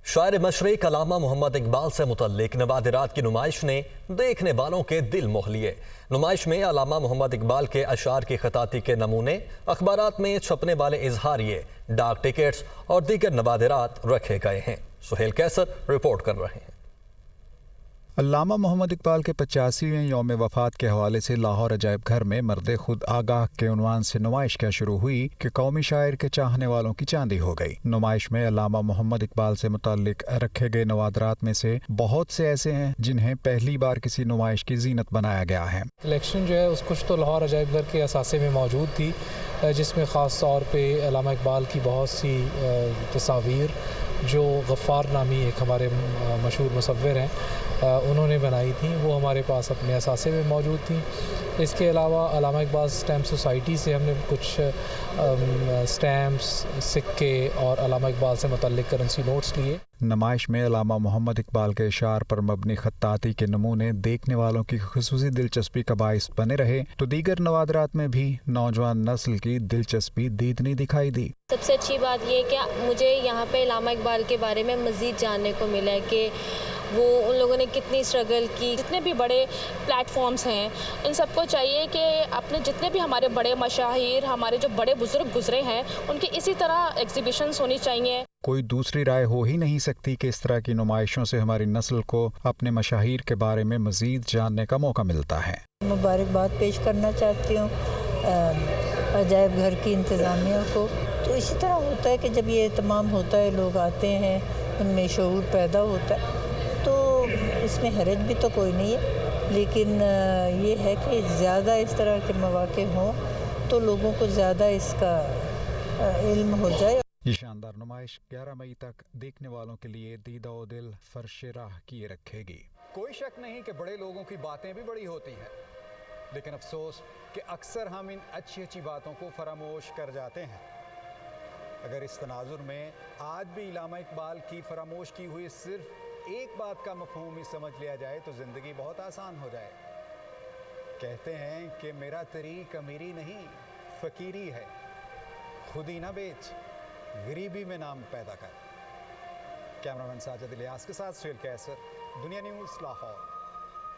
شاعر مشرق علامہ محمد اقبال سے متعلق نوادرات کی نمائش نے دیکھنے والوں کے دل موہ لیے۔ نمائش میں علامہ محمد اقبال کے اشعار کی خطاطی کے نمونے، اخبارات میں چھپنے والے اظہاریے، ڈاک ٹکٹس اور دیگر نوادرات رکھے گئے ہیں۔ سہیل کیسر رپورٹ کر رہے ہیں۔ علامہ محمد اقبال کے 85ویں یوم وفات کے حوالے سے لاہور عجائب گھر میں مرد خود آگاہ کے عنوان سے نمائش کیا شروع ہوئی کہ قومی شاعر کے چاہنے والوں کی چاندی ہو گئی۔ نمائش میں علامہ محمد اقبال سے متعلق رکھے گئے نوادرات میں سے بہت سے ایسے ہیں جنہیں پہلی بار کسی نمائش کی زینت بنایا گیا ہے۔ کلیکشن جو ہے اس کچھ تو لاہور عجائب گھر کے اثاثے میں موجود تھی، جس میں خاص طور پہ علامہ اقبال کی بہت سی تصاویر جو غفار نامی ایک ہمارے مشہور مصور ہیں انہوں نے بنائی تھیں، وہ ہمارے پاس اپنے اثاثے میں موجود تھیں۔ اس کے علاوہ علامہ اقبال اسٹیمپ سوسائٹی سے ہم نے کچھ اسٹیمپس، سکے اور علامہ اقبال سے متعلق کرنسی نوٹس لیے۔ نمائش میں علامہ محمد اقبال کے اشعار پر مبنی خطاطی کے نمونے دیکھنے والوں کی خصوصی دلچسپی کا باعث بنے رہے تو دیگر نوادرات میں بھی نوجوان نسل کی دلچسپی دیدنی دکھائی دی۔ سب سے اچھی بات یہ ہے کہ مجھے یہاں پہ علامہ اقبال کے بارے میں مزید جاننے کو ملا ہے کہ وہ ان لوگوں نے کتنی اسٹرگل کی۔ جتنے بھی بڑے پلیٹ فارمز ہیں ان سب کو چاہیے کہ اپنے جتنے بھی ہمارے بڑے مشاہیر، ہمارے جو بڑے بزرگ گزرے ہیں، ان کی اسی طرح ایگزیبیشنز ہونی چاہیے۔ کوئی دوسری رائے ہو ہی نہیں سکتی کہ اس طرح کی نمائشوں سے ہماری نسل کو اپنے مشاہیر کے بارے میں مزید جاننے کا موقع ملتا ہے۔ مبارکباد پیش کرنا چاہتی ہوں عجائب گھر کی انتظامیہ کو۔ تو اسی طرح ہوتا ہے کہ جب یہ اہتمام ہوتا ہے، لوگ آتے ہیں، ان میں شعور پیدا ہوتا ہے، تو اس میں حرج بھی تو کوئی نہیں ہے، لیکن یہ ہے کہ زیادہ اس طرح کے مواقع ہوں تو لوگوں کو زیادہ اس کا علم ہو جائے۔ یہ شاندار نمائش 11 مئی تک دیکھنے والوں کے لیے دیدہ و دل فرش راہ کیے رکھے گی۔ کوئی شک نہیں کہ بڑے لوگوں کی باتیں بھی بڑی ہوتی ہیں، لیکن افسوس کہ اکثر ہم ان اچھی باتوں کو فراموش کر جاتے ہیں۔ اگر اس تناظر میں آج بھی علامہ اقبال کی فراموش کی ہوئی صرف ایک بات کا مفہوم ہی سمجھ لیا جائے تو زندگی بہت آسان ہو جائے۔ کہتے ہیں کہ میرا طریق امیری نہیں فقیری ہے، خود ہی نہ بیچ، غریبی میں نام پیدا کر۔ کیمرہ مین ساجد الیاس کے ساتھ سہیل کیسر، دنیا نیوز، لاہور۔